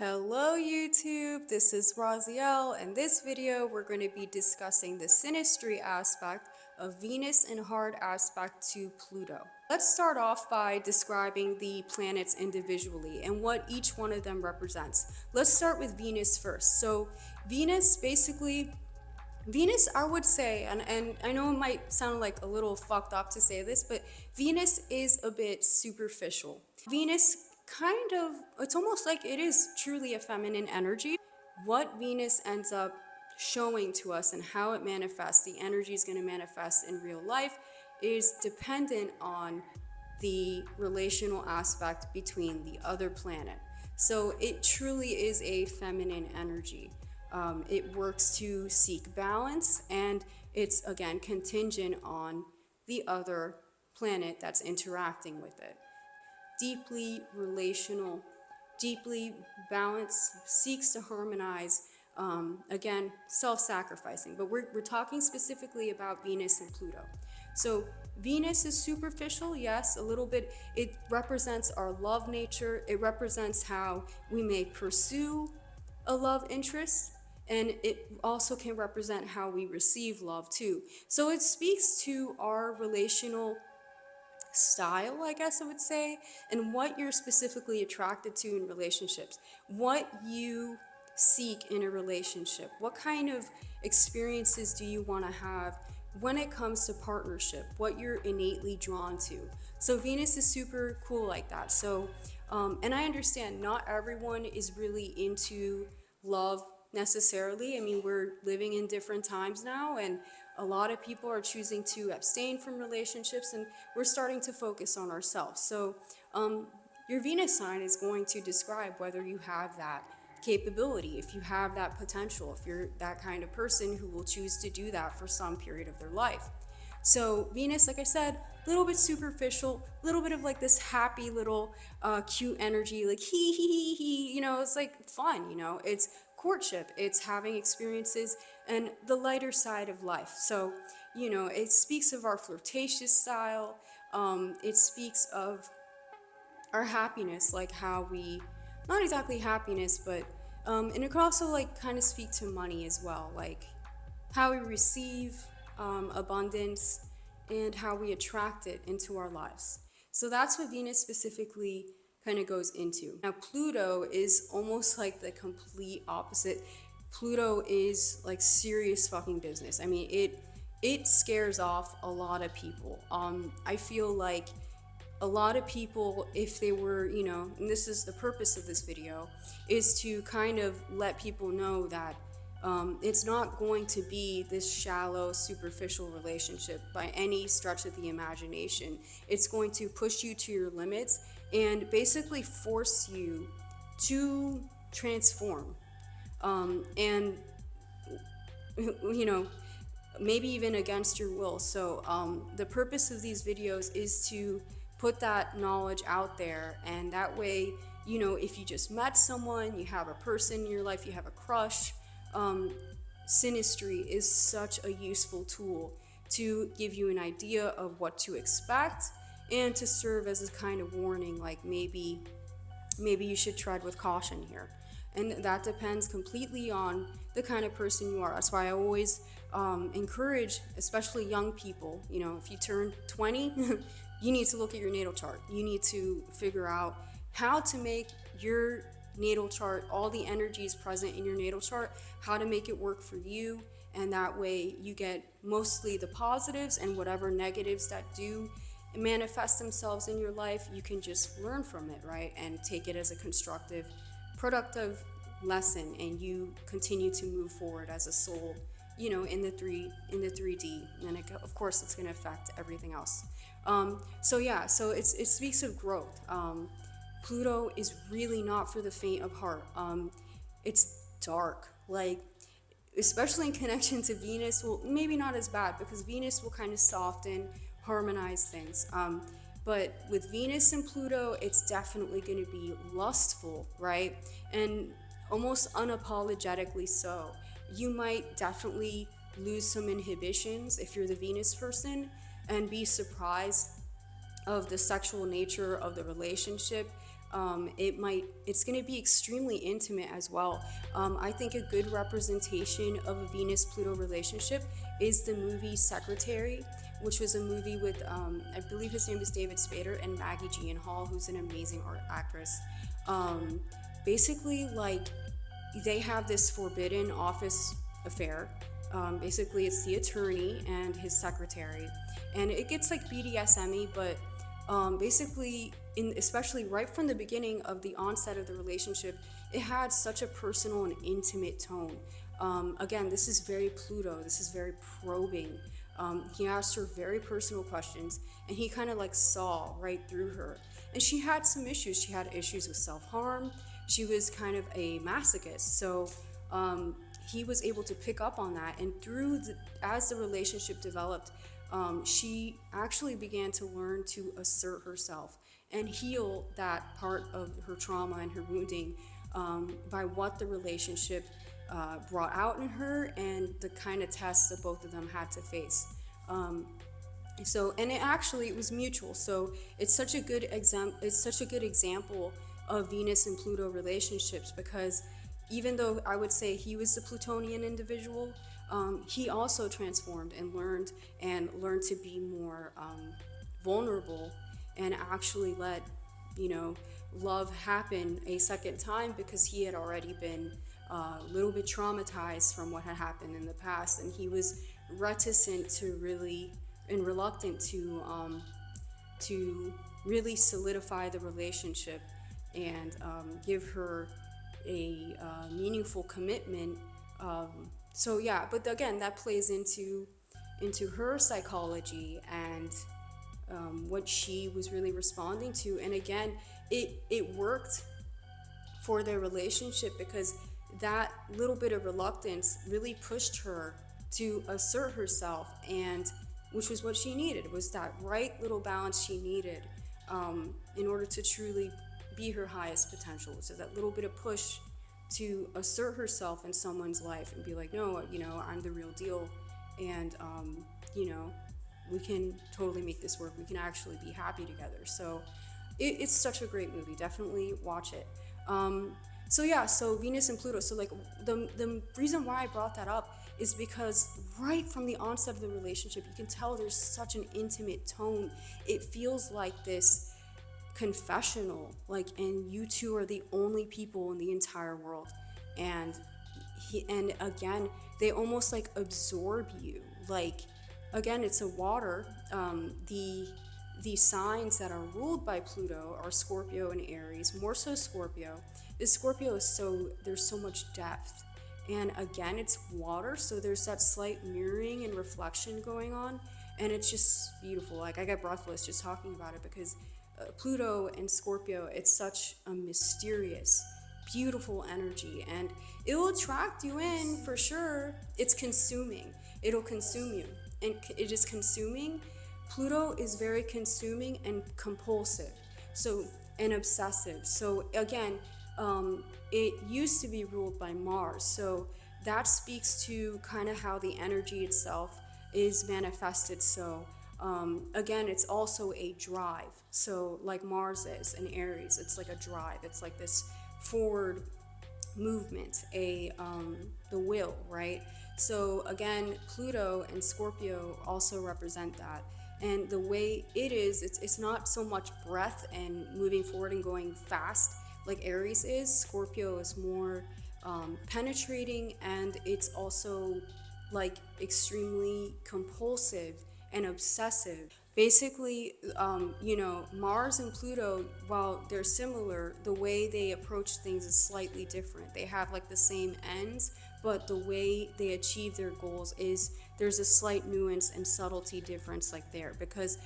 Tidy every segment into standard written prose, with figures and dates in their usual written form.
Hello YouTube, this is Raziel. In this video we're going to be discussing the synastry aspect of Venus and hard aspect to Pluto. Let's start off by describing the planets individually and what each one of them represents. Let's start with Venus first. So Venus I would say, and I know it might sound like a little fucked up to say this, but Venus is a bit superficial. Venus it's almost like it is truly a feminine energy. What Venus ends up showing to us and how it manifests, the energy is going to manifest in real life, is dependent on the relational aspect between the other planet. So it truly is a feminine energy. It works to seek balance, and it's again contingent on the other planet that's interacting with it. Deeply relational, deeply balanced, seeks to harmonize, again, self-sacrificing. But we're talking specifically about Venus and Pluto. So Venus is superficial, yes, a little bit. It represents our love nature. It represents how we may pursue a love interest, and it also can represent how we receive love too. So it speaks to our relational style, I guess I would say, and what you're specifically attracted to in relationships, what you seek in a relationship, what kind of experiences do you want to have when it comes to partnership, what you're innately drawn to. So Venus is super cool like that. So and I understand not everyone is really into love necessarily. I mean, we're living in different times now, and a lot of people are choosing to abstain from relationships, and we're starting to focus on ourselves. So your Venus sign is going to describe whether you have that capability, if you have that potential, if you're that kind of person who will choose to do that for some period of their life. So Venus, like I said, a little bit superficial, a little bit of like this happy little cute energy, like he, it's like fun, it's courtship, it's having experiences and the lighter side of life. So, it speaks of our flirtatious style. It speaks of our happiness, like how we, not exactly happiness, but, and it could also like kind of speak to money as well, like how we receive abundance and how we attract it into our lives. So that's what Venus specifically kind of goes into. Now Pluto is almost like the complete opposite. Pluto is like serious fucking business. I mean, it scares off a lot of people. I feel like a lot of people, if they were, and this is the purpose of this video, is to kind of let people know that it's not going to be this shallow, superficial relationship by any stretch of the imagination. It's going to push you to your limits and basically force you to transform. And, maybe even against your will. So the purpose of these videos is to put that knowledge out there, and that way, if you just met someone, you have a person in your life, you have a crush, synastry is such a useful tool to give you an idea of what to expect and to serve as a kind of warning, like maybe you should tread with caution here. And that depends completely on the kind of person you are. That's why I always encourage, especially young people, if you turn 20, you need to look at your natal chart. You need to figure out how to make your natal chart, all the energies present in your natal chart, how to make it work for you, and that way you get mostly the positives, and whatever negatives that do manifest themselves in your life, you can just learn from it, right, and take it as a constructive, productive lesson, and you continue to move forward as a soul, in the 3D, and of course it's going to affect everything else. So it speaks of growth. Pluto is really not for the faint of heart. It's dark, like, especially in connection to Venus. Well, maybe not as bad, because Venus will kind of soften, harmonize things. But with Venus and Pluto, it's definitely going to be lustful, right? And almost unapologetically so. You might definitely lose some inhibitions if you're the Venus person and be surprised of the sexual nature of the relationship. It's going to be extremely intimate as well. I think a good representation of a Venus-Pluto relationship is the movie Secretary, which was a movie with, I believe his name is David Spader and Maggie Gyllenhaal, who's an amazing art actress. Basically, like, they have this forbidden office affair. Basically, it's the attorney and his secretary, and it gets like BDSM-y, but basically, especially right from the beginning of the onset of the relationship, it had such a personal and intimate tone. Again, this is very Pluto. This is very probing. He asked her very personal questions, and he kind of like saw right through her. And she had some issues. She had issues with self-harm. She was kind of a masochist. So he was able to pick up on that. And as the relationship developed, she actually began to learn to assert herself and heal that part of her trauma and her wounding by what the relationship brought out in her and the kind of tests that both of them had to face. And it was mutual. So it's such a good example of Venus and Pluto relationships, because even though I would say he was the Plutonian individual, he also transformed and learned to be more vulnerable and actually let love happen a second time, because he had already been a little bit traumatized from what had happened in the past, and he was reluctant to really solidify the relationship and give her a meaningful commitment. But again, that plays into her psychology and what she was really responding to. And again, it worked for their relationship, because that little bit of reluctance really pushed her to assert herself, and which was what she needed. It was that right little balance she needed in order to truly be her highest potential. So that little bit of push to assert herself in someone's life and be like, no, I'm the real deal, and we can totally make this work. We can actually be happy together. So it's such a great movie. Definitely watch it. So Venus and Pluto. So like the reason why I brought that up is because right from the onset of the relationship, you can tell there's such an intimate tone. It feels like this confessional, and you two are the only people in the entire world. And again, they almost like absorb you. Again, it's a water. The signs that are ruled by Pluto are Scorpio and Aries, more so Scorpio. The Scorpio there's so much depth. And again, it's water, so there's that slight mirroring and reflection going on, and it's just beautiful. I get breathless just talking about it, because Pluto and Scorpio, it's such a mysterious, beautiful energy, and it will attract you in for sure. It's consuming. It'll consume you, and it is consuming. Pluto is very consuming and compulsive, and obsessive. So again, it used to be ruled by Mars, so that speaks to kind of how the energy itself is manifested. So again, it's also a drive. So like Mars is in Aries, it's like a drive. It's like this forward movement, the will, right? So again, Pluto and Scorpio also represent that. And the way it is, it's not so much breath and moving forward and going fast like Aries is. Scorpio is more penetrating, and it's also like extremely compulsive and obsessive. Basically, Mars and Pluto, while they're similar, the way they approach things is slightly different. They have like the same ends, but the way they achieve their goals there's a slight nuance and subtlety difference there, because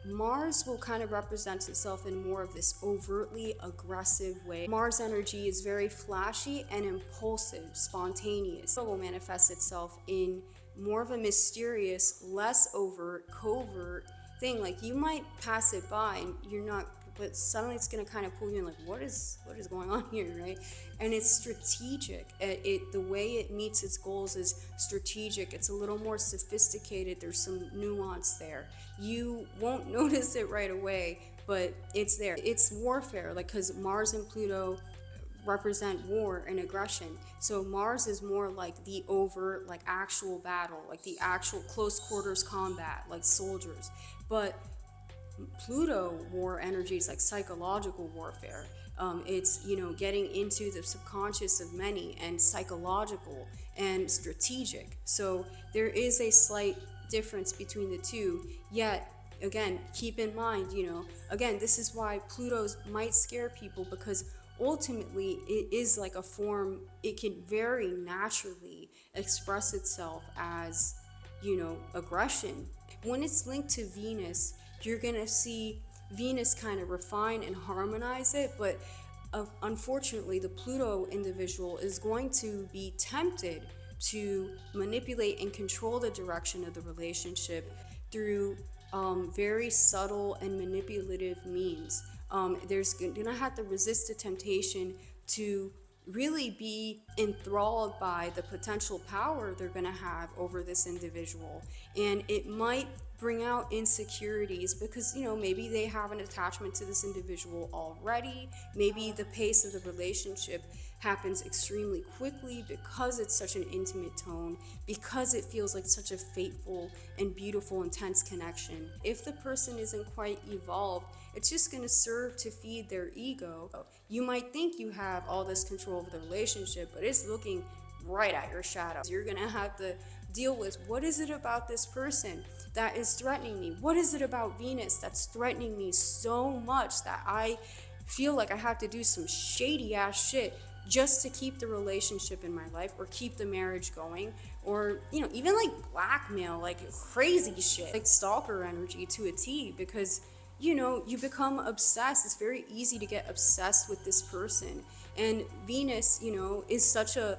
Mars will kind of represent itself in more of this overtly aggressive way. Mars energy is very flashy and impulsive, spontaneous. It will manifest itself in more of a mysterious, less overt, covert thing. You might pass it by and you're not, but suddenly it's going to kind of pull you in, what is going on here, right? And it's strategic. The way it meets its goals is strategic. It's a little more sophisticated. There's some nuance there. You won't notice it right away, but it's there. It's warfare, like, because Mars and Pluto represent war and aggression. So Mars is more like the overt, like actual battle, like the actual close quarters combat, like soldiers. But Pluto war energy is like psychological warfare. It's, getting into the subconscious of many, and psychological and strategic. So there is a slight difference between the two. Yet, again, keep in mind, again, this is why Pluto's might scare people, because ultimately it is like a form, it can very naturally express itself as, aggression. When it's linked to Venus, you're gonna see Venus kind of refine and harmonize it, but unfortunately, the Pluto individual is going to be tempted to manipulate and control the direction of the relationship through very subtle and manipulative means. There's gonna have to resist the temptation to really be enthralled by the potential power they're going to have over this individual, and it might bring out insecurities because maybe they have an attachment to this individual already. Maybe the pace of the relationship happens extremely quickly because it's such an intimate tone, because it feels like such a fateful and beautiful, intense connection. If the person isn't quite evolved, it's just going to serve to feed their ego. You might think you have all this control over the relationship, but it's looking right at your shadow. You're going to have to deal with, what is it about this person that is threatening me? What is it about Venus that's threatening me so much that I feel like I have to do some shady ass shit just to keep the relationship in my life, or keep the marriage going, or even like blackmail, like crazy shit, like stalker energy to a T, because you become obsessed. It's very easy to get obsessed with this person. And Venus, is such a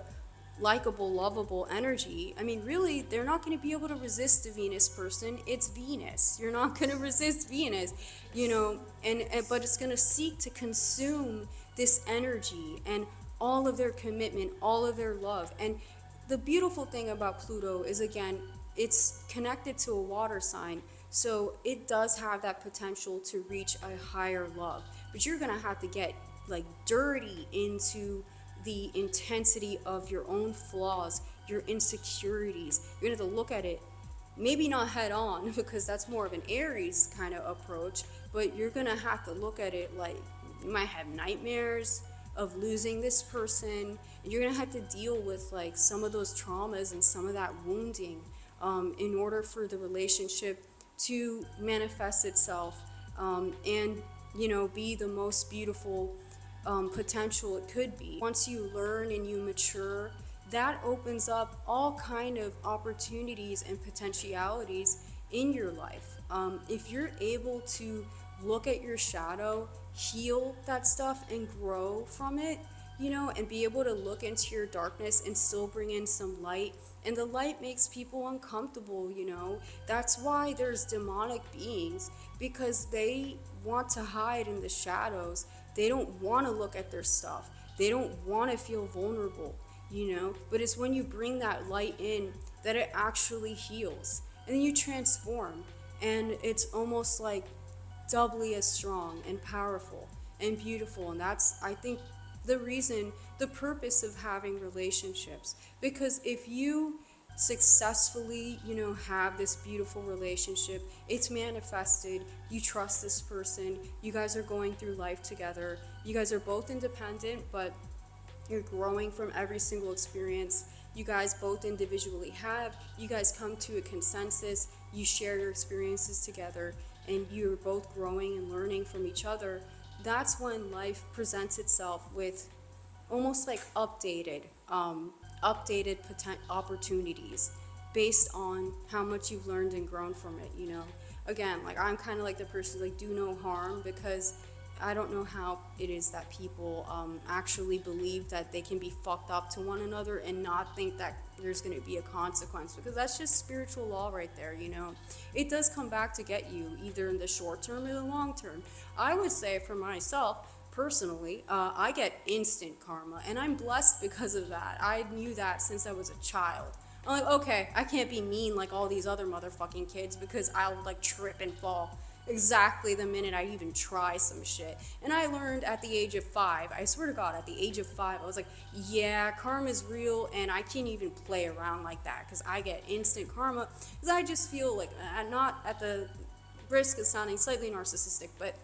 likable, lovable energy. I mean, really, they're not going to be able to resist the Venus person. It's Venus. You're not going to resist Venus, but it's going to seek to consume this energy and all of their commitment, all of their love. And the beautiful thing about Pluto is, again, it's connected to a water sign. So it does have that potential to reach a higher love. But you're going to have to get like dirty into the intensity of your own flaws, your insecurities. You're going to have to look at it, maybe not head on, because that's more of an Aries kind of approach, but you're going to have to look at it like you might have nightmares of losing this person, and you're going to have to deal with like some of those traumas and some of that wounding in order for the relationship to manifest itself and be the most beautiful potential it could be. Once you learn and you mature, that opens up all kind of opportunities and potentialities in your life. If you're able to look at your shadow, heal that stuff, and grow from it, and be able to look into your darkness and still bring in some light. And the light makes people uncomfortable, That's why there's demonic beings, because they want to hide in the shadows. They don't want to look at their stuff. They don't want to feel vulnerable, But it's when you bring that light in that it actually heals. And then you transform. And it's almost like doubly as strong and powerful and beautiful. And that's, I think, the purpose of having relationships. Because if you successfully, have this beautiful relationship, it's manifested, you trust this person, you guys are going through life together, you guys are both independent, but you're growing from every single experience you guys both individually have. You guys come to a consensus, you share your experiences together, and you're both growing and learning from each other. That's when life presents itself with almost like updated opportunities based on how much you've learned and grown from it. Again, like, I'm kind of like the person like, do no harm, because I don't know how it is that people actually believe that they can be fucked up to one another and not think that there's going to be a consequence, because that's just spiritual law right there. It does come back to get you, either in the short term or the long term. I would say for myself personally, I get instant karma, and I'm blessed because of that. I knew that since I was a child. I'm like, okay, I can't be mean like all these other motherfucking kids, because I'll like trip and fall. exactly the minute I even try some shit. And I learned at the age of 5, I swear to God, at the age of 5, I was like, yeah, karma is real, and I can't even play around like that because I get instant karma. Because I just feel like, not at the risk of sounding slightly narcissistic, but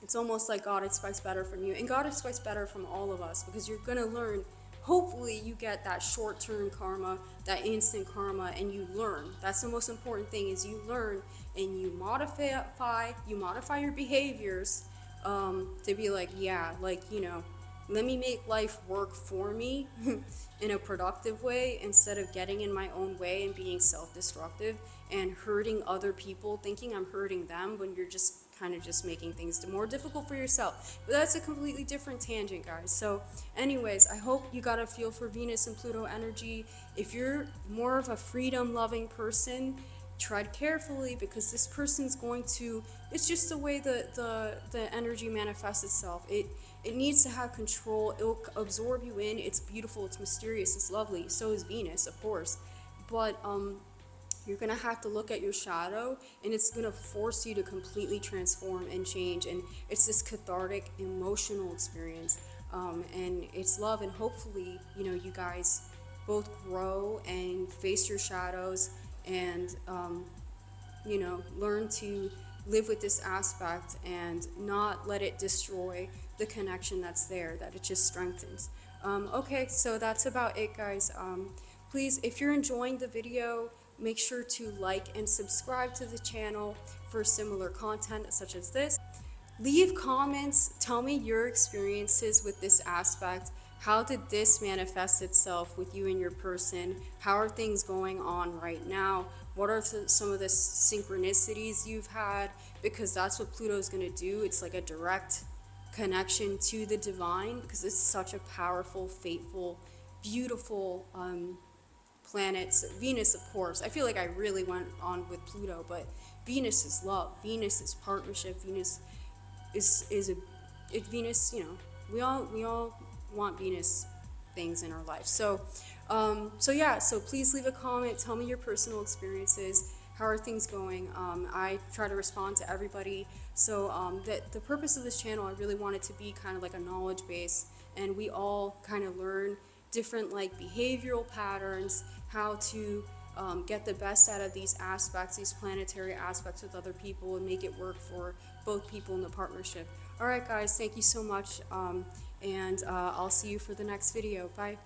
it's almost like God expects better from you, and God expects better from all of us because you're gonna learn. Hopefully, you get that short-term karma, that instant karma, and you learn. That's the most important thing: is you learn and you modify your behaviors to be like, yeah, like let me make life work for me in a productive way instead of getting in my own way and being self-destructive and hurting other people, thinking I'm hurting them when you're just kind of just making things more difficult for yourself. But that's a completely different tangent, guys. So anyways, I hope you got a feel for Venus and Pluto energy. If you're more of a freedom loving person, tread carefully because this person's going to, it's just the way the energy manifests itself. It needs to have control. It'll absorb you in. It's beautiful, it's mysterious, it's lovely. So is Venus, of course. But you're gonna have to look at your shadow, and it's gonna force you to completely transform and change. And it's this cathartic emotional experience, and it's love. And hopefully, you guys both grow and face your shadows, and learn to live with this aspect and not let it destroy the connection that's there, that it just strengthens. Okay, so that's about it, guys. Please, if you're enjoying the video, make sure to like and subscribe to the channel for similar content such as this. Leave comments, tell me your experiences with this aspect. How did this manifest itself with you and your person? How are things going on right now? What are some of the synchronicities you've had? Because that's what Pluto is going to do. It's like a direct connection to the divine because it's such a powerful, fateful, beautiful planet. Venus, of course. I feel like I really went on with Pluto, but Venus is love. Venus is partnership. Venus Venus, we all want Venus things in our life. So yeah, so please leave a comment, tell me your personal experiences, how are things going. I try to respond to everybody. So the purpose of this channel, I really want it to be kind of like a knowledge base, and we all kind of learn different like behavioral patterns, how to get the best out of these aspects, these planetary aspects with other people, and make it work for both people in the partnership. All right, guys, thank you so much, and I'll see you for the next video. Bye.